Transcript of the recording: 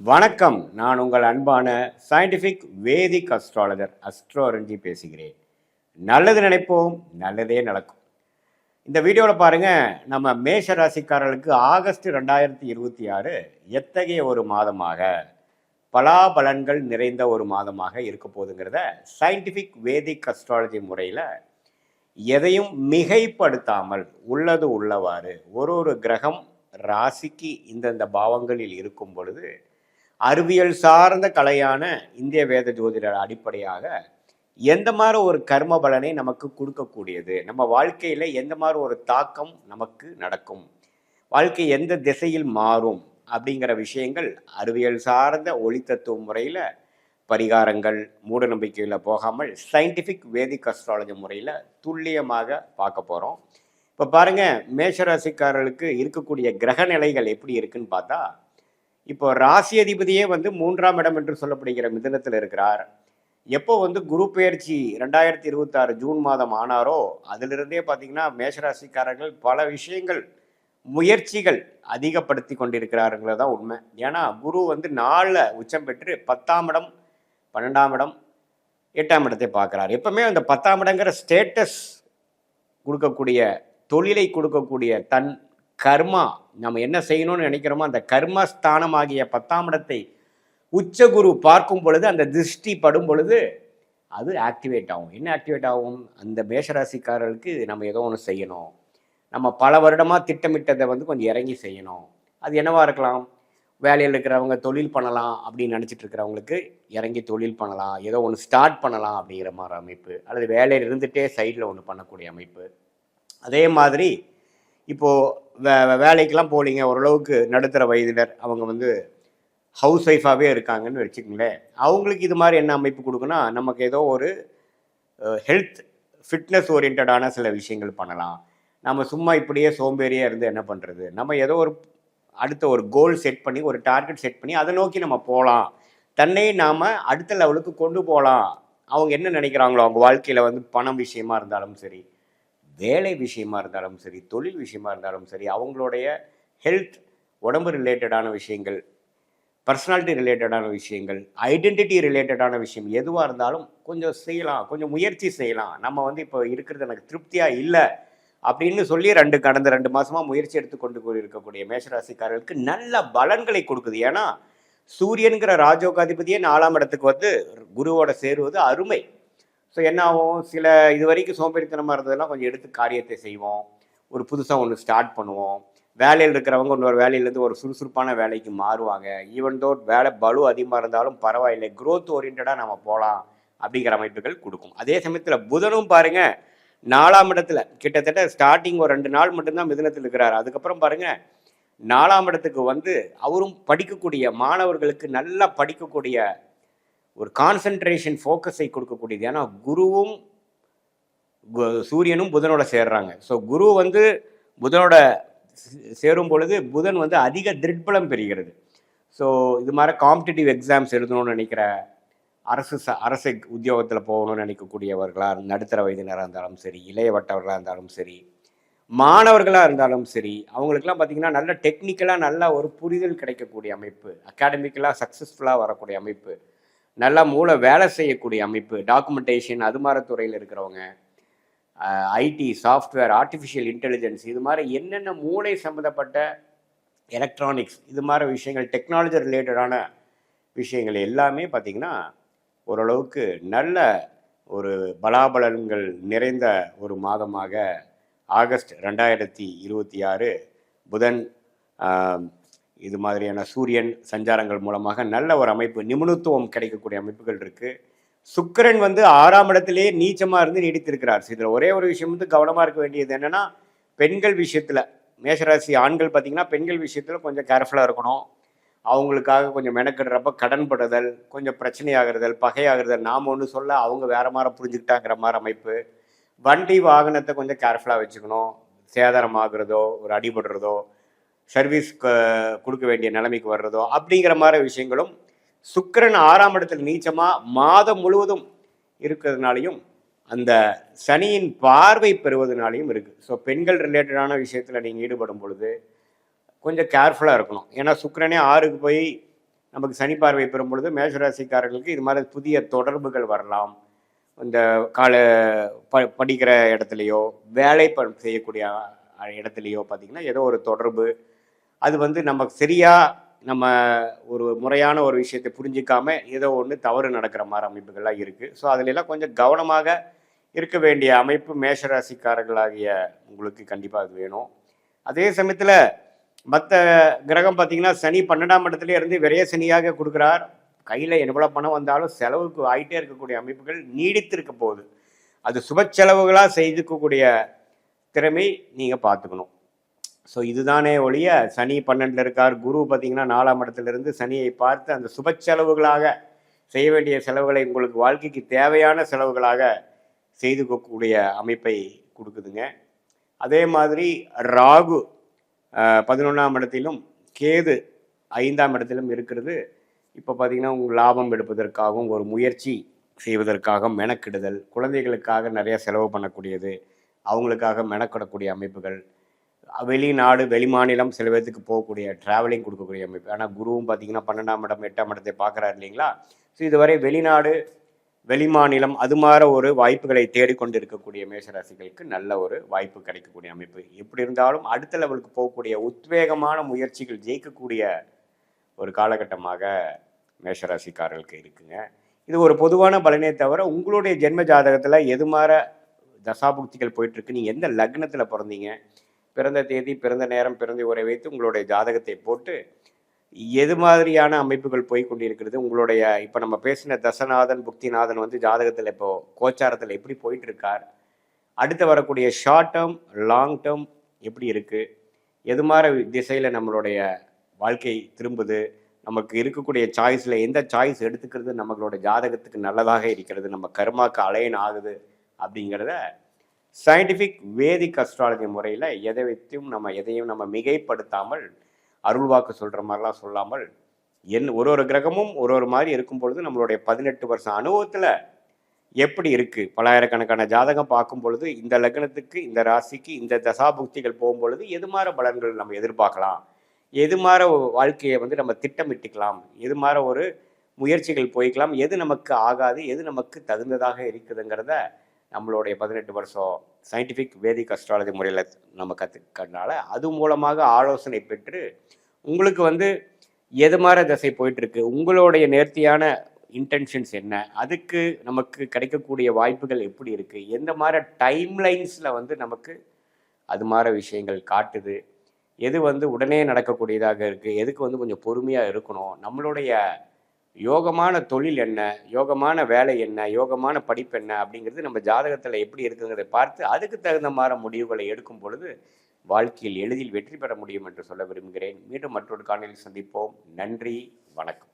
வணக்கம். நான் உங்கள் அன்பான சயின்டிஃபிக் வேதிக் அஸ்ட்ராலஜர் அஸ்ட்ரோரஞ்சி பேசுகிறேன். நல்லது நினைப்போம், நல்லதே நடக்கும். இந்த வீடியோவில் பாருங்க, நம்ம மேஷ ராசிக்காரர்களுக்கு ஆகஸ்ட் 2026 எத்தகைய ஒரு மாதமாக, பலாபலன்கள் நிறைந்த ஒரு மாதமாக இருக்க போகுதுங்கிறத சயின்டிஃபிக் வேதிக் அஸ்ட்ராலஜி முறையில் எதையும் மிகைப்படுத்தாமல் உள்ளது உள்ளவாறு ஒரு கிரகம் ராசிக்கு இந்தந்த பாவங்களில் இருக்கும் பொழுது அறிவியல் சார்ந்த கலையான இந்திய வேத ஜோதிடர் அடிப்படையாக எந்த மாதிரி ஒரு கர்ம பலனை நமக்கு கொடுக்கக்கூடியது, நம்ம வாழ்க்கையில் எந்த மாதிரி ஒரு தாக்கம் நமக்கு நடக்கும், வாழ்க்கை எந்த திசையில் மாறும் அப்படிங்கிற விஷயங்கள் அறிவியல் சார்ந்த ஒளி தத்துவ முறையில் பரிகாரங்கள் மூட நம்பிக்கையில் போகாமல் சயின்டிஃபிக் வேதிக் அஸ்ட்ராலஜி முறையில் துல்லியமாக பார்க்க போகிறோம். இப்போ பாருங்கள், மேஷராசிக்காரர்களுக்கு இருக்கக்கூடிய கிரக நிலைகள் எப்படி இருக்குன்னு பார்த்தா, இப்போ ராசி அதிபதியே 3ஆம் இடம் என்று சொல்லப்படுகிற மிதுனத்தில் இருக்கிறார். எப்போ குரு பெயர்ச்சி 2026 ஜூன் மாதம் ஆனாரோ அதிலிருந்தே பார்த்தீங்கன்னா மேஷராசிக்காரர்கள் பல விஷயங்கள் முயற்சிகள் அதிகப்படுத்தி கொண்டிருக்கிறாருங்கிறது தான் உண்மை. ஏன்னா குரு 4 உச்சம் பெற்று 10ஆம் இடம் 12ஆம் இடம் 8ஆம் இடத்தை பார்க்குறாரு. எப்பவுமே அந்த 10ஆம் இடங்கிற ஸ்டேட்டஸ் கொடுக்கக்கூடிய, தொழிலை கொடுக்கக்கூடிய, தன் கர்மா நம்ம என்ன செய்யணும்னு நினைக்கிறோமோ அந்த கர்மஸ்தானமாகிய 10ஆம் இடத்தை உச்சகுரு பார்க்கும் பொழுது, அந்த திருஷ்டி படும் பொழுது அது ஆக்டிவேட் ஆகும். என்ன ஆக்டிவேட் ஆகும்? அந்த மேஷராசிக்காரர்களுக்கு நம்ம ஏதோ ஒன்று செய்யணும், நம்ம பல வருடமாக திட்டமிட்டதை கொஞ்சம் இறங்கி செய்யணும். அது என்னவா இருக்கலாம்? வேலையில் இருக்கிறவங்க தொழில் பண்ணலாம் அப்படின்னு நினச்சிட்டு இருக்கிறவங்களுக்கு இறங்கி தொழில் பண்ணலாம், ஏதோ ஒன்று ஸ்டார்ட் பண்ணலாம் அப்படிங்கிற மாதிரி அமைப்பு, அல்லது வேலையில் இருந்துகிட்டே சைடில் ஒன்று பண்ணக்கூடிய அமைப்பு. அதே மாதிரி இப்போது வேலைக்கெல்லாம் போலிங்க, ஓரளவுக்கு நடுத்தர வயதினர் அவங்க ஹவுஸ் ஒய்ஃபாகவே இருக்காங்கன்னு வச்சுக்கோங்களேன். அவங்களுக்கு இது மாதிரி என்ன அமைப்பு கொடுக்குன்னா, நமக்கு ஏதோ ஒரு ஹெல்த் ஃபிட்னஸ் ஓரியன்டான சில விஷயங்கள் பண்ணலாம். நம்ம சும்மா இப்படியே சோம்பேறியாக இருந்து என்ன பண்ணுறது, நம்ம ஏதோ ஒரு அடுத்த ஒரு கோல் செட் பண்ணி, ஒரு டார்கெட் செட் பண்ணி அதை நோக்கி நம்ம போகலாம், தன்னை நாம் அடுத்த லெவலுக்கு கொண்டு போகலாம். அவங்க என்ன நினைக்கிறாங்களோ, அவங்க வாழ்க்கையில் பணம் விஷயமா இருந்தாலும் சரி, வேலை விஷயமா இருந்தாலும் சரி, தொழில் விஷயமா இருந்தாலும் சரி, அவங்களுடைய ஹெல்த், உடம்பு ரிலேட்டடான விஷயங்கள், பர்சனாலிட்டி ரிலேட்டடான விஷயங்கள், ஐடென்டிட்டி ரிலேட்டடான விஷயம் எதுவாக இருந்தாலும் கொஞ்சம் செய்யலாம், கொஞ்சம் முயற்சி செய்யலாம். நம்ம இப்போ இருக்கிறது எனக்கு திருப்தியாக இல்லை அப்படின்னு சொல்லி கடந்த 2 மாதமாக முயற்சி எடுத்துக்கொண்டு இருக்கக்கூடிய மேஷராசிக்காரர்களுக்கு நல்ல பலன்களை கொடுக்குது. ஏன்னா சூரியனுங்கிற ராஜோகாதிபதியே 4ஆம் இடத்துக்கு குருவோட சேருவது அருமை. ஸோ என்ன ஆகும்? சில இது வரைக்கும் சோம்பேறித்தனமாக இருந்ததெல்லாம் கொஞ்சம் எடுத்து காரியத்தை செய்வோம், ஒரு புதுசாக ஒன்று ஸ்டார்ட் பண்ணுவோம். வேலையில் இருக்கிறவங்க இன்னொரு வேலையிலேருந்து ஒரு சுறுசுறுப்பான வேலைக்கு மாறுவாங்க. ஈவன் தோ வேலை பலு அதிகமாக இருந்தாலும் பரவாயில்லை, க்ரோத் ஓரியன்டாக நம்ம போகலாம் அப்படிங்கிற அமைப்புகள் கொடுக்கும். அதே சமயத்தில் புதனும் பாருங்கள் 4ஆம் இடத்துல கிட்டத்தட்ட ஸ்டார்டிங் ஒரு 2 நாள் மட்டும்தான் மிதுனத்தில் இருக்கிறார். அதுக்கப்புறம் பாருங்கள் 4ஆம் இடத்துக்கு அவரும் படிக்கக்கூடிய மாணவர்களுக்கு நல்லா படிக்கக்கூடிய ஒரு கான்சன்ட்ரேஷன் ஃபோக்கஸை கொடுக்கக்கூடியது. ஏன்னா குருவும் சூரியனும் புதனோட சேர்றாங்க. ஸோ குரு புதனோட சேரும் பொழுது புதன் அதிக திருட்பலம் பெறுகிறது. ஸோ இது மாதிரி காம்படிட்டிவ் எக்ஸாம்ஸ் எழுதணும்னு நினைக்கிற, அரசு உத்தியோகத்தில் போகணும்னு நினைக்கக்கூடியவர்களாக, நடுத்தர வயதினராக இருந்தாலும் சரி, இளையவட்டவர்களாக இருந்தாலும் சரி, மாணவர்களாக இருந்தாலும் சரி, அவங்களுக்கெல்லாம் பார்த்திங்கன்னா நல்ல டெக்னிக்கலாக நல்ல ஒரு புரிதல் கிடைக்கக்கூடிய அமைப்பு, அகாடமிக்கலாக சக்ஸஸ்ஃபுல்லாக வரக்கூடிய அமைப்பு, நல்லா மூளை வேலை செய்யக்கூடிய அமைப்பு, டாக்குமெண்டேஷன் அது மாதிரி துறையில் இருக்கிறவங்க, ஐடி, சாஃப்ட்வேர், ஆர்டிஃபிஷியல் இன்டெலிஜென்ஸ், இது மாதிரி என்னென்ன மூளை சம்மந்தப்பட்ட எலக்ட்ரானிக்ஸ், இது மாதிரி விஷயங்கள், டெக்னாலஜி ரிலேட்டடான விஷயங்கள் எல்லாமே பார்த்திங்கன்னா ஓரளவுக்கு நல்ல ஒரு பலாபலன்கள் நிறைந்த ஒரு மாதமாக ஆகஸ்ட் 2026 புதன் இது மாதிரியான சூரியன் சஞ்சாரங்கள் மூலமாக நல்ல ஒரு அமைப்பு, நிபுணத்துவம் கிடைக்கக்கூடிய அமைப்புகள் இருக்குது. சுக்கிரன் 6ஆம் இடத்திலேயே நீச்சமாக இருந்து நீடித்திருக்கிறார். இதில் ஒரே ஒரு விஷயம் கவனமாக இருக்க வேண்டியது என்னென்னா, பெண்கள் விஷயத்தில், மேஷராசி ஆண்கள் பார்த்திங்கன்னா பெண்கள் விஷயத்தில் கொஞ்சம் கேர்ஃபுல்லாக இருக்கணும். அவங்களுக்காக கொஞ்சம் மெனக்கிடுறப்ப கடன்படுதல், கொஞ்சம் பிரச்சனையாகிறதல், பகையாகிறதல், நாம் ஒன்று சொல்ல அவங்க வேறு மாதிரி புரிஞ்சுக்கிட்டாங்கிற மாதிரி அமைப்பு. வண்டி வாகனத்தை கொஞ்சம் கேர்ஃபுல்லாக வச்சுக்கணும். சேதாரமாகிறதோ, ஒரு அடிபடுறதோ, சர்வீஸ் கொடுக்க வேண்டிய நிலைமைக்கு வர்றதோ அப்படிங்கிற மாதிரி விஷயங்களும் சுக்கிரன் 6ஆம் இடத்துல நீச்சமாக மாதம் முழுவதும் இருக்கிறதுனாலையும் அந்த சனியின் பார்வை பெறுவதனாலையும் இருக்குது. ஸோ பெண்கள் ரிலேட்டடான விஷயத்தில் நீங்கள் ஈடுபடும் பொழுது கொஞ்சம் கேர்ஃபுல்லாக இருக்கணும். ஏன்னா சுக்கிரனே 6க்கு போய் நமக்கு சனி பார்வை பெறும் பொழுது மேஷராசிக்காரர்களுக்கு இது மாதிரி புதிய தொடர்புகள் வரலாம். இந்த கால படிக்கிற இடத்துலையோ, வேலை செய்யக்கூடிய இடத்துலையோ பார்த்தீங்கன்னா, ஏதோ ஒரு தொடர்பு. அது வந்து நமக்கு சரியா நம்ம ஒரு முறையான ஒரு விஷயத்தை புரிஞ்சிக்காம, ஏதோ ஒண்ணு தவறு நடக்கிற மாரி அமைப்புகள்லாம் இருக்கு. ஸோ, அதுலலாம் கொஞ்சம் கவனமாக இருக்க வேண்டிய அமைப்பு மேஷராசிக்காரர்களாகிய உங்களுக்கு கண்டிப்பா அது வேணும். அதே சமயத்துல மத்த கிரகம் பார்த்தீங்கன்னா, சனி 12ஆம் இடத்திலே இருந்து விரய சனியாக குடுக்குறார். கையில எவ்வளவு பணம் வந்தாலும் செலவுக்கு ஆயிட்டே இருக்கக்கூடிய அமைப்புகள் நீடித்திருக்க போகுது. அது சுப செலவுகளா செய்துக்கக்கூடிய திறமை நீங்க பார்த்துக்கணும். ஸோ இதுதானே ஒழிய சனி 12ல இருக்கார். குரு பார்த்தீங்கன்னா 4ஆம் இடத்திலிருந்து சனியை பார்த்து அந்த சுப செலவுகளாக செய்ய வேண்டிய செலவுகளை உங்களுக்கு வாழ்க்கைக்கு தேவையான செலவுகளாக செய்துக்கக்கூடிய அமைப்பை கொடுக்குதுங்க. அதே மாதிரி ராகு 11ஆம் இடத்திலும், கேது 5ஆம் இடத்திலும் இருக்கிறது. இப்போ பார்த்தீங்கன்னா, உங்கள் லாபம் எடுப்பதற்காகவும், ஒரு முயற்சி செய்வதற்காக மெனக்கிடுதல், குழந்தைகளுக்காக நிறைய செலவு பண்ணக்கூடியது, அவங்களுக்காக மெனக்கிடக்கூடிய அமைப்புகள், வெளிநாடு, வெளிமாநிலம் சில பேர்த்துக்கு போகக்கூடிய ட்ராவலிங் கொடுக்கக்கூடிய அமைப்பு. ஆனால் குருவும் பார்த்தீங்கன்னா 12ஆம் இடம், 8ஆம் இடத்தை பார்க்குறாரு இல்லைங்களா? ஸோ இதுவரை வெளிநாடு, வெளிமாநிலம் அது மாதிரி ஒரு வாய்ப்புகளை தேடிக்கொண்டு இருக்கக்கூடிய மேஷராசிகளுக்கு நல்ல ஒரு வாய்ப்பு கிடைக்கக்கூடிய அமைப்பு. எப்படி இருந்தாலும் அடுத்த லெவலுக்கு போகக்கூடிய உத்வேகமான முயற்சிகள் ஜெயிக்கக்கூடிய ஒரு காலகட்டமாக மேஷராசிக்காரர்களுக்கு இருக்குங்க. இது ஒரு பொதுவான பலனே தவிர உங்களுடைய ஜென்ம ஜாதகத்தில் எது மாதிரி தசாபுக்திகள் போயிட்டுருக்கு, நீங்கள் எந்த லக்னத்தில் பிறந்தீங்க, பிறந்த தேதி, பிறந்த நேரம், பிறந்த உரை வைத்து உங்களுடைய ஜாதகத்தை போட்டு எது மாதிரியான அமைப்புகள் போய் கொண்டிருக்கிறது, உங்களுடைய இப்போ நம்ம பேசின தசநாதன் புக்திநாதன் வந்து ஜாதகத்தில் இப்போ கோச்சாரத்தில் எப்படி போயிட்டு இருக்கார், அடுத்து வரக்கூடிய ஷார்ட் டேர்ம் லாங் டேர்ம் எப்படி இருக்குது, எது மாதிரி திசையில் நம்மளுடைய வாழ்க்கை திரும்புது, நமக்கு இருக்கக்கூடிய சாய்ஸில் எந்த சாய்ஸ் எடுத்துக்கிறது நம்மளோட ஜாதகத்துக்கு நல்லதாக இருக்கிறது, நம்ம கர்மாக்கு அலைன் ஆகுது அப்படிங்கிறத சயின்டிஃபிக் வேதிக் அஸ்ட்ராலஜி முறையில் எதையும் நம்ம மிகைப்படுத்தாமல் அருள்வாக்கு சொல்கிற மாதிரிலாம் சொல்லாமல் ஒரு கிரகமும் ஒரு மாதிரி இருக்கும் பொழுது நம்மளுடைய 18 வருஷம் அனுபவத்தில் எப்படி இருக்குது, பலாயிரக்கணக்கான ஜாதகம் பார்க்கும் பொழுது இந்த லக்னத்துக்கு, இந்த ராசிக்கு, இந்த தசாபுக்திகள் போகும்பொழுது எது மாதிரி பலன்கள் நம்ம எதிர்பார்க்கலாம், எது மாதிரி வாழ்க்கையை வந்து நம்ம திட்டமிட்டுக்கலாம், எது மாதிரி ஒரு முயற்சிகள் போய்க்கலாம், எது நமக்கு ஆகாது, எது நமக்கு தகுந்ததாக இருக்குதுங்கிறத நம்மளுடைய 18 வருஷம் சயின்டிஃபிக் வேதிக் அஸ்ட்ராலஜி முறையில் நம்ம கற்றுக்கிறதுனால அது மூலமாக ஆலோசனை பெற்று உங்களுக்கு வந்து எது மாதிரி திசை போயிட்டுருக்கு, உங்களுடைய நேர்த்தியான இன்டென்ஷன்ஸ் என்ன, அதுக்கு நமக்கு கிடைக்கக்கூடிய வாய்ப்புகள் எப்படி இருக்குது, எந்த மாதிரி டைம்லைன்ஸில் வந்து நமக்கு அது மாதிரி விஷயங்கள் காட்டுது, எது வந்து உடனே நடக்கக்கூடியதாக இருக்குது, எதுக்கு வந்து கொஞ்சம் பொறுமையாக இருக்கணும், நம்மளுடைய யோகமான தொழில் என்ன, யோகமான வேலை என்ன, யோகமான படிப்பு என்ன அப்படிங்கிறது நம்ம ஜாதகத்தில் எப்படி இருக்குங்கிறதை பார்த்து அதுக்கு தகுந்த மாதிரி முடிவுகளை எடுக்கும் பொழுது வாழ்க்கையில் எளிதில் வெற்றி பெற முடியும் என்று சொல்ல விரும்புகிறேன். மீண்டும் மற்றொரு காணொளியில் சந்திப்போம். நன்றி, வணக்கம்.